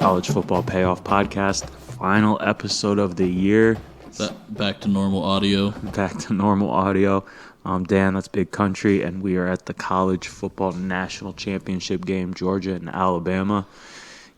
College Football Payoff Podcast, final episode of the year. Back to normal audio. Back to normal audio. Dan, that's Big Country, and we are at the College Football National Championship game, Georgia and Alabama.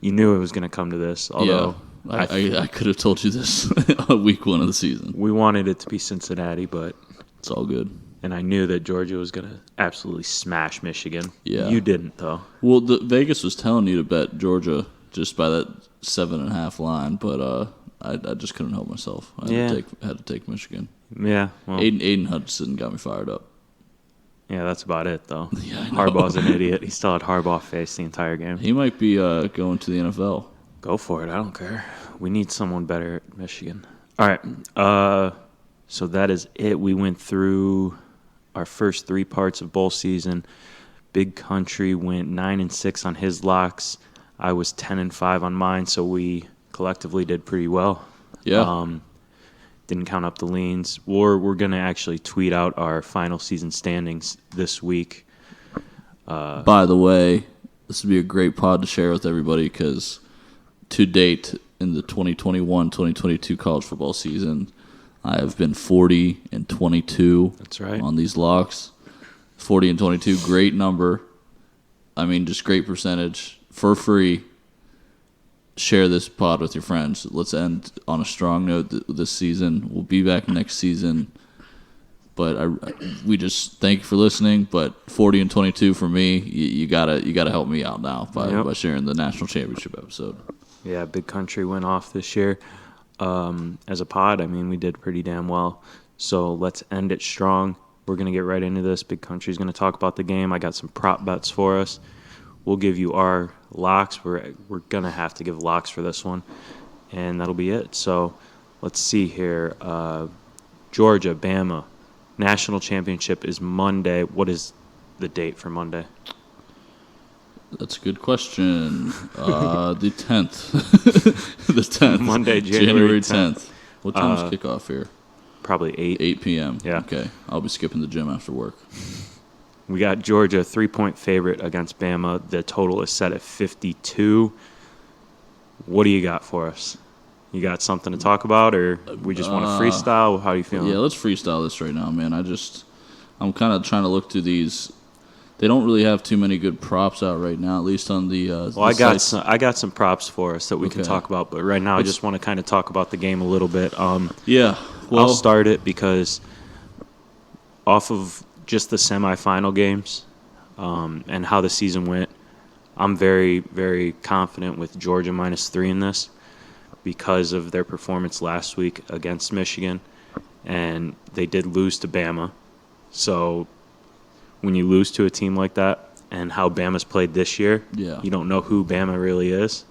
You knew it was going to come to this, although... Yeah, I could have told you this week one of the season. We wanted it to be Cincinnati, but... It's all good. And I knew that Georgia was going to absolutely smash Michigan. Yeah. You didn't, though. Well, Vegas was telling you to bet Georgia just by that 7.5 line, but I just couldn't help myself. I had to take Michigan. Yeah. Well, Aiden Hudson got me fired up. Yeah, that's about it, though. Yeah, I know. Harbaugh's an idiot. He still had Harbaugh face the entire game. He might be going to the NFL. Go for it. I don't care. We need someone better at Michigan. All right. So that is it. We went through our first three parts of bowl season. Big Country went 9-6 on his locks. I was 10-5 on mine, so we collectively did pretty well. Yeah. Didn't count up the leans. We're going to actually tweet out our final season standings this week. By the way, this would be a great pod to share with everybody because to date in the 2021-2022 college football season, I have been 40-22. That's right. On these locks. 40-22, great number. I mean, just great percentage. For free. Share this pod with your friends. Let's end on a strong note this season. We'll be back next season. But we just thank you for listening. But 40-22 for me, you gotta help me out now by sharing the national championship episode. Yeah, Big Country went off this year. As a pod, I mean, we did pretty damn well. So let's end it strong. We're going to get right into this. Big Country's going to talk about the game. I got some prop bets for us. We'll give you our locks. We're going to have to give locks for this one. And that'll be it. So let's see here. Georgia, Bama. National championship is Monday. What is the date for Monday? That's a good question. The 10th. The 10th. Monday, January 10th. What time is kickoff here? Probably 8. 8 p.m. Yeah. Okay. I'll be skipping the gym after work. We got Georgia, 3-point favorite against Bama. The total is set at 52. What do you got for us? You got something to talk about, or we just want to freestyle? How do you feel? Yeah, let's freestyle this right now, man. I'm kind of trying to look through these. They don't really have too many good props out right now, at least on the. Well, I got some props for us that we can talk about, but right now I just want to kind of talk about the game a little bit. Yeah, well, I'll start it because off of just the semifinal games and how the season went, I'm very, very confident with Georgia -3 in this because of their performance last week against Michigan, and they did lose to Bama, so. When you lose to a team like that and how Bama's played this year, you don't know who Bama really is.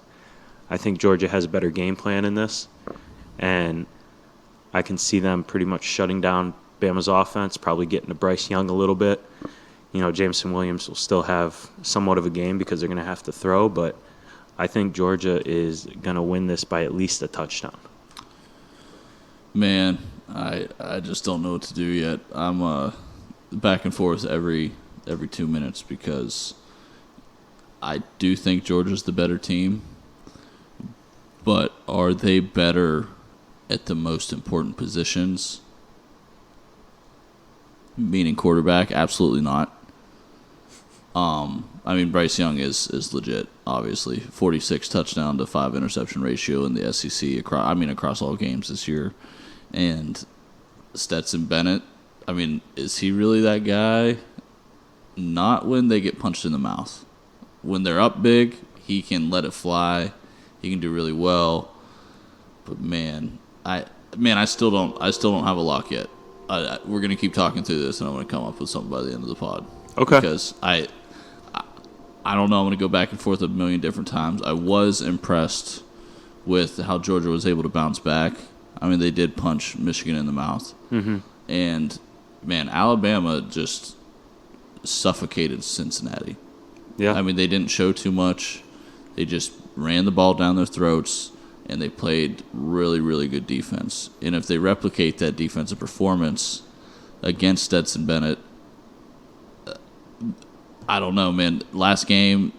I think Georgia has a better game plan in this, and I can see them pretty much shutting down Bama's offense, probably getting to Bryce Young a little bit. You know, Jameson Williams will still have somewhat of a game because they're going to have to throw, but I think Georgia is going to win this by at least a touchdown. Man, I just don't know what to do yet. I'm back and forth every 2 minutes because I do think Georgia's the better team, but are they better at the most important positions? Meaning quarterback? Absolutely not. I mean, Bryce Young is legit, obviously. 46 touchdown to 5 interception ratio in the SEC across all games this year. And Stetson Bennett, I mean, is he really that guy? Not when they get punched in the mouth. When they're up big, he can let it fly. He can do really well. But man, I still don't have a lock yet. We're gonna keep talking through this, and I'm gonna come up with something by the end of the pod. Okay. Because I don't know. I'm gonna go back and forth a million different times. I was impressed with how Georgia was able to bounce back. I mean, they did punch Michigan in the mouth, and man, Alabama just suffocated Cincinnati. Yeah. I mean, they didn't show too much. They just ran the ball down their throats, and they played really, really good defense. And if they replicate that defensive performance against Stetson Bennett, I don't know, man. Last game,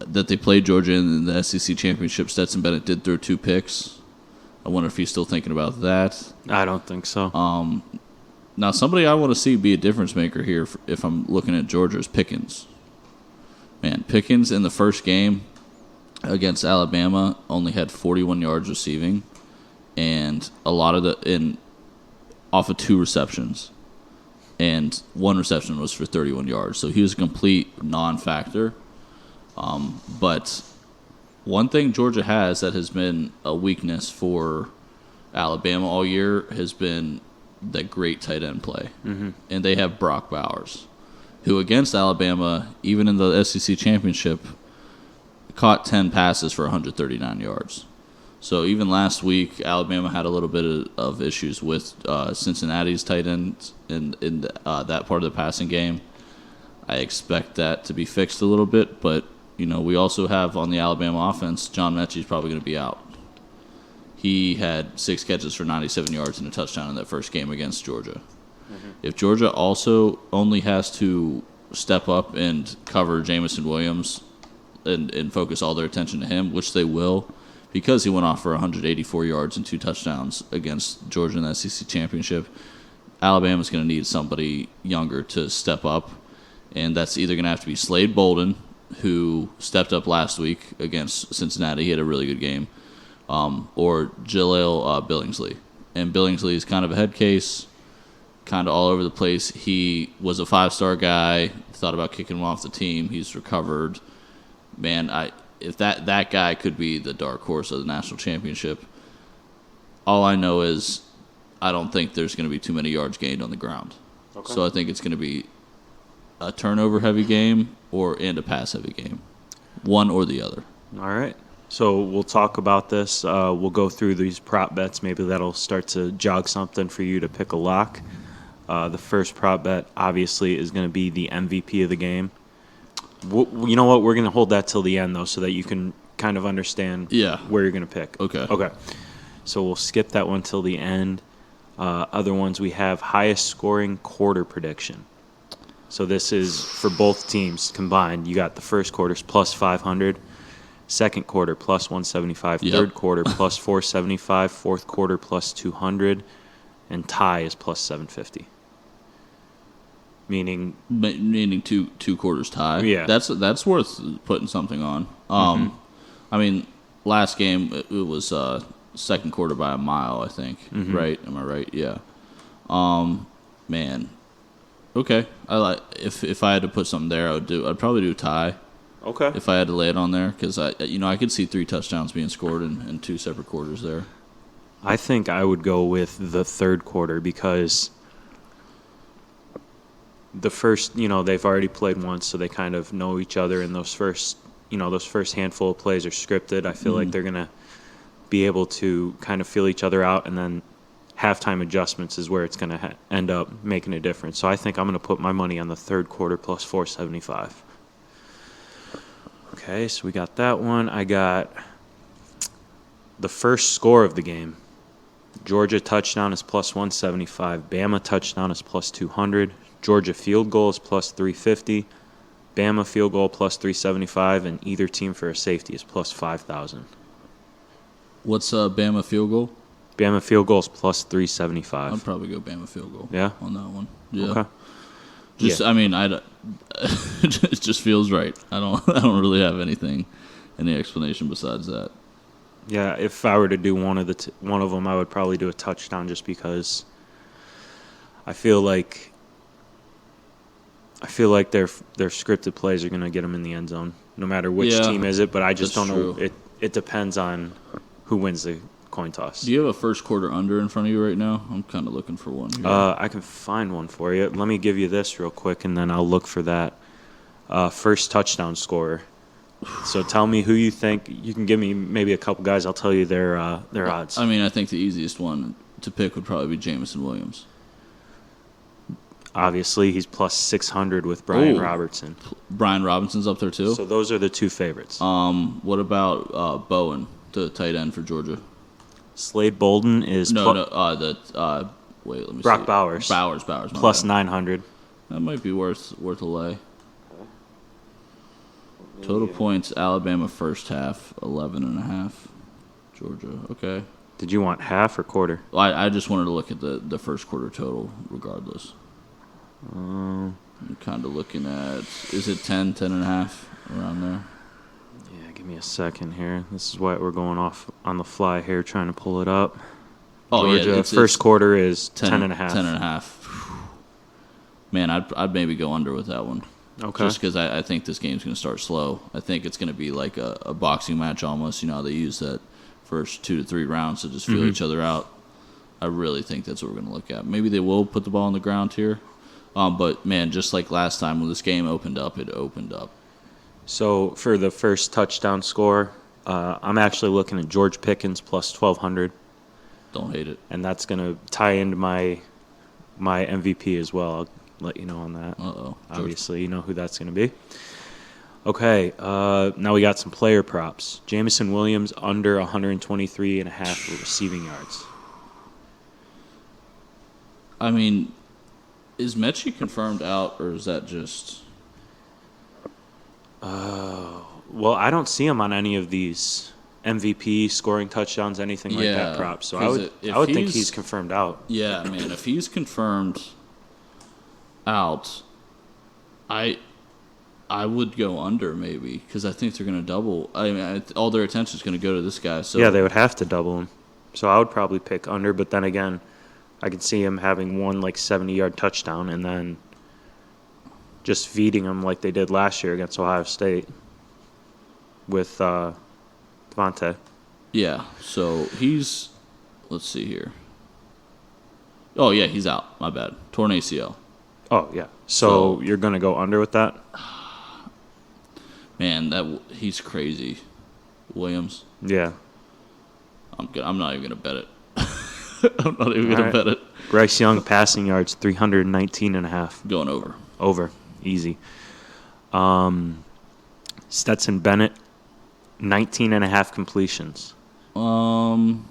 that they played Georgia in the SEC championship, Stetson Bennett did throw 2 picks. I wonder if he's still thinking about that. I don't think so. Now, somebody I want to see be a difference maker here, if I'm looking at Georgia, is Pickens. Man, Pickens in the first game against Alabama only had 41 yards receiving, and a lot of off of 2 receptions, and 1 reception was for 31 yards. So he was a complete non-factor. But one thing Georgia has that has been a weakness for Alabama all year has been that great tight end play. Mm-hmm. And they have Brock Bowers, who against Alabama, even in the SEC championship, caught 10 passes for 139 yards. So even last week, Alabama had a little bit of issues with Cincinnati's tight ends in that part of the passing game. I expect that to be fixed a little bit, but we also have on the Alabama offense, John Mechie's probably going to be out. He had 6 catches for 97 yards and a touchdown in that first game against Georgia. Mm-hmm. If Georgia also only has to step up and cover Jamison Williams and focus all their attention to him, which they will, because he went off for 184 yards and 2 touchdowns against Georgia in the SEC championship, Alabama's going to need somebody younger to step up, and that's either going to have to be Slade Bolden, who stepped up last week against Cincinnati. He had a really good game. Or Jaleel Billingsley. And Billingsley is kind of a head case, kind of all over the place. He was a 5-star guy, thought about kicking him off the team. He's recovered. Man, if that guy could be the dark horse of the national championship, all I know is I don't think there's going to be too many yards gained on the ground. Okay. So I think it's going to be a turnover-heavy game and a pass-heavy game. One or the other. All right. So we'll talk about this. We'll go through these prop bets. Maybe that'll start to jog something for you to pick a lock. The first prop bet, obviously, is going to be the MVP of the game. You know what? We're going to hold that till the end, though, so that you can kind of understand where you're going to pick. Okay. So we'll skip that one till the end. Other ones, we have highest scoring quarter prediction. So this is for both teams combined. You got the first quarter's plus 500. Second quarter, plus 175. Yep. Third quarter, plus 475. Fourth quarter, plus 200. And tie is plus 750. Meaning two quarters tie. Yeah. That's worth putting something on. I mean, last game, it was second quarter by a mile, I think. Mm-hmm. Right? Am I right? Yeah. Man. Okay. If I had to put something there, I'd probably do tie. Okay. If I had to lay it on there, because I could see 3 touchdowns being scored in 2 separate quarters there. I think I would go with the third quarter because the first, they've already played once, so they kind of know each other, and those first handful of plays are scripted. I feel like they're gonna be able to kind of feel each other out, and then halftime adjustments is where it's gonna end up making a difference. So I think I'm gonna put my money on the third quarter plus 475. Okay, so we got that one. I got the first score of the game. Georgia touchdown is plus 175. Bama touchdown is plus 200. Georgia field goal is plus 350. Bama field goal plus 375. And either team for a safety is plus 5,000. What's Bama field goal? Bama field goal is plus 375. I'd probably go Bama field goal. Yeah? On that one. Yeah. Okay. It just feels right. I don't really have any explanation besides that. Yeah, if I were to do one of them, I would probably do a touchdown just because I feel like their scripted plays are going to get them in the end zone, no matter which team is it. But I just don't know. It depends on who wins the coin toss. Do you have a first quarter under in front of you right now? I'm kind of looking for one here. I can find one for you. Let me give you this real quick, and then I'll look for that first touchdown scorer. So tell me who you think. You can give me maybe a couple guys. I'll tell you their odds. I mean, I think the easiest one to pick would probably be Jamison Williams. Obviously, he's plus 600 with Brian Robertson. Brian Robinson's up there too? So those are the 2 favorites. What about Bowen, the tight end for Georgia? Slade Bolden is... wait, let me Brock see. Bowers. Bowers. Plus 900. That might be worth a lay. Total points, Alabama first half, 11.5. Georgia, okay. Did you want half or quarter? Well, I just wanted to look at the first quarter total regardless. I'm kind of looking at, is it 10, 10.5, around there? Yeah, give me a second here. This is why we're going off on the fly here, trying to pull it up. Oh, Georgia, yeah. first quarter is 10 and a half. 10.5. Man, I'd maybe go under with that one. Okay. Just because I think this game's going to start slow. I think it's going to be like a boxing match almost. You know, they use that first 2 to 3 rounds to just feel each other out. I really think that's what we're going to look at. Maybe they will put the ball on the ground here. But, man, just like last time when this game opened up, it opened up. So for the first touchdown score, I'm actually looking at George Pickens plus 1,200. Don't hate it. And that's going to tie into my MVP as well. I'll let you know on that. Uh-oh. Obviously, you know who that's going to be. Okay, now we got some player props. Jamison Williams under 123.5 receiving yards. I mean, is Mechie confirmed out, or is that just... Well, I don't see him on any of these MVP, scoring touchdowns, anything like that prop. So I would think he's confirmed out. Yeah, man, if he's confirmed out, I would go under maybe because I think they're going to double. I mean, all their attention is going to go to this guy. So yeah, they would have to double him. So I would probably pick under, but then again, I could see him having one 70-yard touchdown and then just feeding him like they did last year against Ohio State with Devontae. Yeah, so he's, let's see here. Oh, yeah, he's out. My bad. Torn ACL. Oh, yeah. So you're going to go under with that? Man, he's crazy. Williams. Yeah. I'm not even going to bet it. I'm not even going to bet it. Bryce Young passing yards 319.5. Going over. Over. Easy. Stetson Bennett 19.5 completions. I'm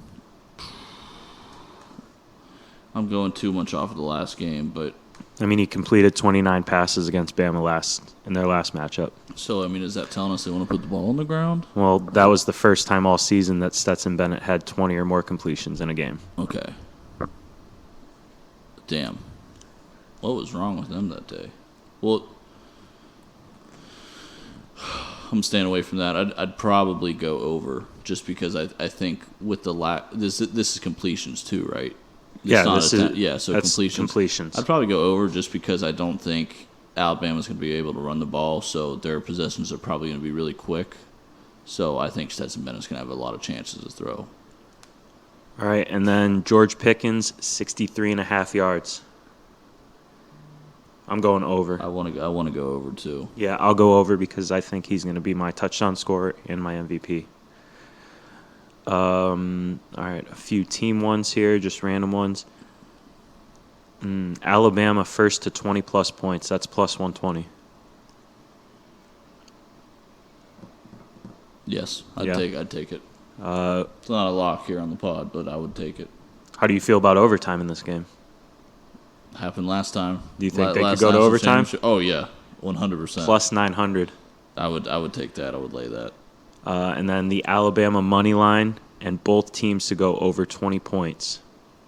going too much off of the last game, but I mean, he completed 29 passes against Bama in their last matchup. So, I mean, is that telling us they want to put the ball on the ground? Well, that was the first time all season that Stetson Bennett had 20 or more completions in a game. Okay. Damn. What was wrong with them that day? Well, I'm staying away from that. I'd probably go over just because I think with the this is completions too, right? Yeah, so completions. I'd probably go over just because I don't think Alabama's going to be able to run the ball, so their possessions are probably going to be really quick. So I think Stetson Bennett's going to have a lot of chances to throw. All right, and then George Pickens, 63.5 yards. I'm going over. I want to go over too. Yeah, I'll go over because I think he's going to be my touchdown scorer and my MVP. All right, a few team ones here, just random ones. Alabama first to 20-plus points. That's plus 120. Yes, I'd take it. It's not a lock here on the pod, but I would take it. How do you feel about overtime in this game? Happened last time. Do you think they could go to overtime? Oh, yeah, 100%. Plus 900. I would take that. I would lay that. And then the Alabama money line and both teams to go over 20 points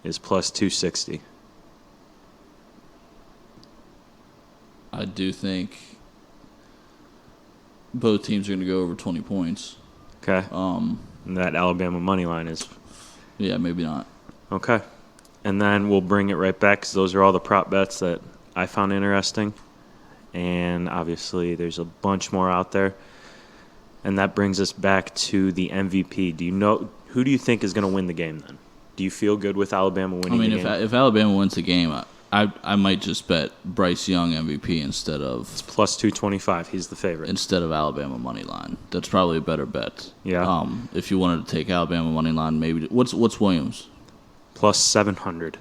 is plus 260. I do think both teams are going to go over 20 points. Okay. And that Alabama money line is... Yeah, maybe not. Okay. And then we'll bring it right back because those are all the prop bets that I found interesting. And obviously there's a bunch more out there. And that brings us back to the MVP. Who do you think is going to win the game then? Do you feel good with Alabama winning the game? If Alabama wins the game, I might just bet Bryce Young MVP instead of... It's plus 225. He's the favorite. Instead of Alabama money line. That's probably a better bet. Yeah. If you wanted to take Alabama money line, maybe... What's Williams? Plus 700.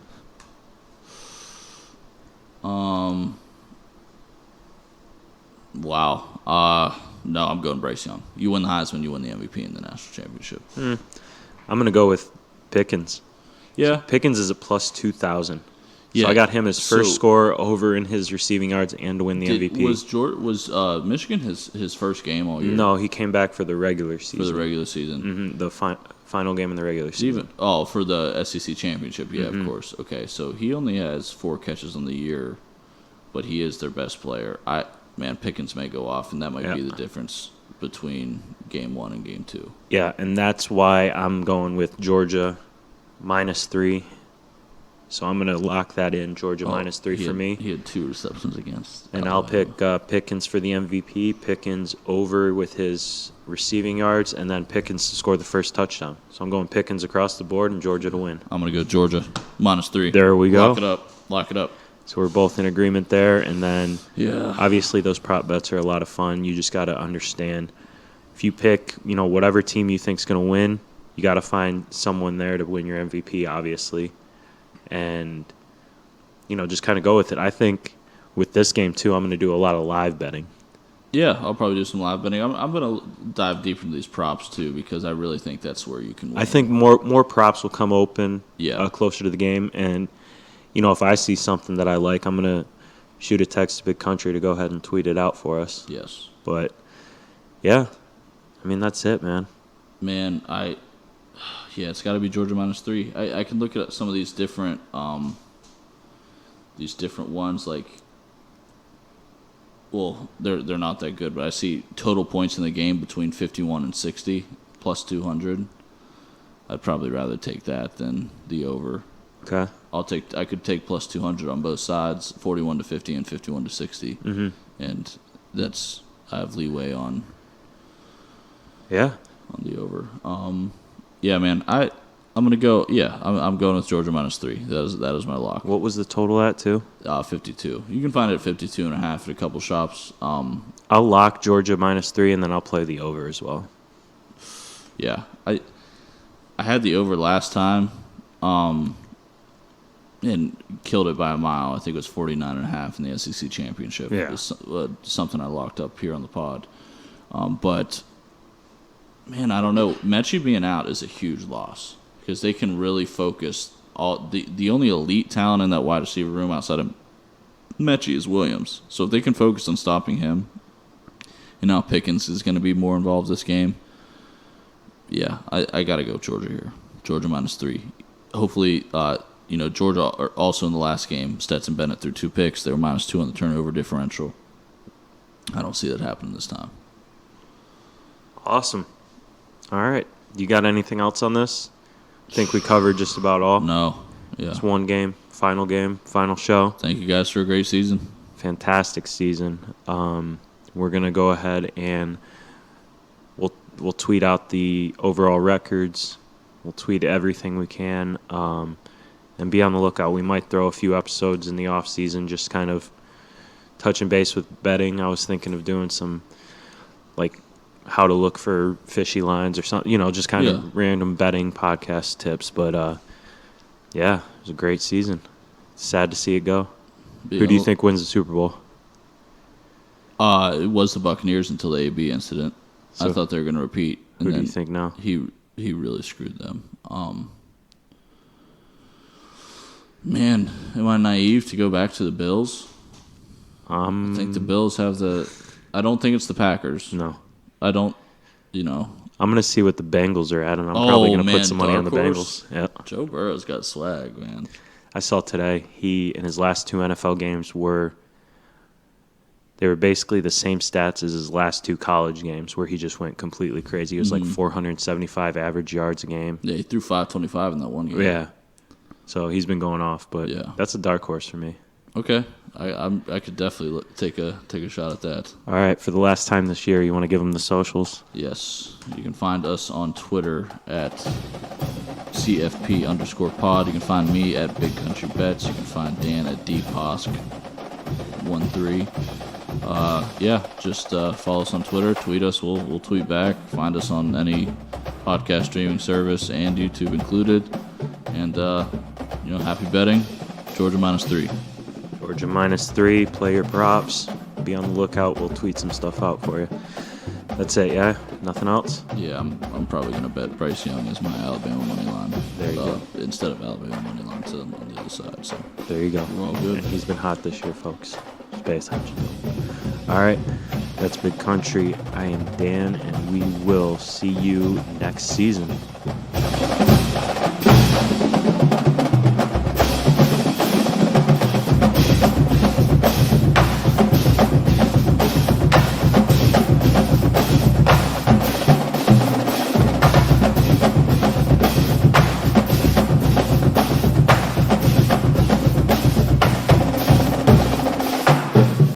Wow. No, I'm going Bryce Young. You win the Heisman, you win the MVP in the national championship. I'm going to go with Pickens. Yeah. Pickens is at plus 2,000. So Yeah. I got him his first So- score over in his receiving yards and to win the MVP. Was Michigan his first game all year? No, he came back for the regular season. For the regular season. The final game in the regular season. For the SEC championship, yeah, of course. Okay, so he only has 4 catches on the year, but he is their best player. Pickens may go off, and that might be the difference between game 1 and game 2. Yeah, and that's why I'm going with Georgia -3. So I'm going to lock that in, Georgia -3 for me. He had 2 receptions against. And I'll pick Pickens for the MVP, Pickens over with his receiving yards, and then Pickens to score the first touchdown. So I'm going Pickens across the board and Georgia to win. I'm going to go Georgia -3. There we go. Lock it up. So we're both in agreement there. And then Yeah. obviously those prop bets are a lot of fun. You just got to understand if you pick, whatever team you think's going to win, you got to find someone there to win your MVP, obviously. And, just kind of go with it. I think with this game, too, I'm going to do a lot of live betting. Yeah, I'll probably do some live betting. I'm going to dive deep into these props, too, because I really think that's where you can win. I think more props will come open closer to the game. And, if I see something that I like, I'm going to shoot a text to Big Country to go ahead and tweet it out for us. Yes. But, yeah, that's it, man. Man, it's got to be Georgia -3. I can look at some of these different ones. Like, well, they're not that good, but I see total points in the game between 51 and 60 plus 200. I'd probably rather take that than the over. Okay. I could take plus 200 on both sides, 41 to 50 and 51 to 60, and I have leeway on. Yeah. On the over. Yeah, man. I'm gonna go. Yeah, I'm going with Georgia -3. That is my lock. What was the total at, too? 52. You can find it at 52.5 at a couple shops. I'll lock Georgia -3, and then I'll play the over as well. Yeah, I had the over last time, and killed it by a mile. I think it was 49.5 in the SEC championship. Yeah. It's something I locked up here on the pod. But man, I don't know. Mechie being out is a huge loss because they can really focus. The only elite talent in that wide receiver room outside of Mechie is Williams. So if they can focus on stopping him, and now Pickens is going to be more involved this game. Yeah, I got to go Georgia here. Georgia -3. Hopefully, Georgia also in the last game, Stetson Bennett threw 2 picks. They were -2 on the turnover differential. I don't see that happening this time. Awesome. All right. You got anything else on this? I think we covered just about all. No. Yeah. It's one game, final show. Thank you guys for a great season. Fantastic season. We're gonna go ahead and we'll tweet out the overall records. We'll tweet everything we can, and be on the lookout. We might throw a few episodes in the off season, just kind of touching base with betting. I was thinking of doing some how to look for fishy lines or something, just kind of random betting podcast tips. But yeah, it was a great season. Sad to see it go. Who do you think wins the Super Bowl? It was the Buccaneers until the AB incident. So I thought they were going to repeat. And who do you think now? He really screwed them. Man, am I naive to go back to the Bills? I think the Bills have I don't think it's the Packers. No. I don't, I'm going to see what the Bengals are at, and I'm probably going to put some money on the Bengals. Yeah. Joe Burrow's got swag, man. I saw today, he, in his last 2 NFL games, they were basically the same stats as his last 2 college games, where he just went completely crazy. He was like 475 average yards a game. Yeah, he threw 525 in that one game. Yeah. So he's been going off, but that's a dark horse for me. Okay. I could definitely take a shot at that. All right, for the last time this year, you want to give them the socials? Yes. You can find us on Twitter at CFP_pod. You can find me at Big Country Bets. You can find Dan at DPosk13. Just follow us on Twitter, tweet us, we'll tweet back. Find us on any podcast streaming service and YouTube included. And happy betting. Georgia -3. Georgia -3. Play your props. Be on the lookout. We'll tweet some stuff out for you. That's it, yeah? Nothing else? Yeah, I'm probably gonna bet Bryce Young as my Alabama money line. There you go. Instead of Alabama money line on the other side. So There you go. we're all good. And he's been hot this year, folks. Just pay attention. All right. That's Big Country. I am Dan, and we will see you next season.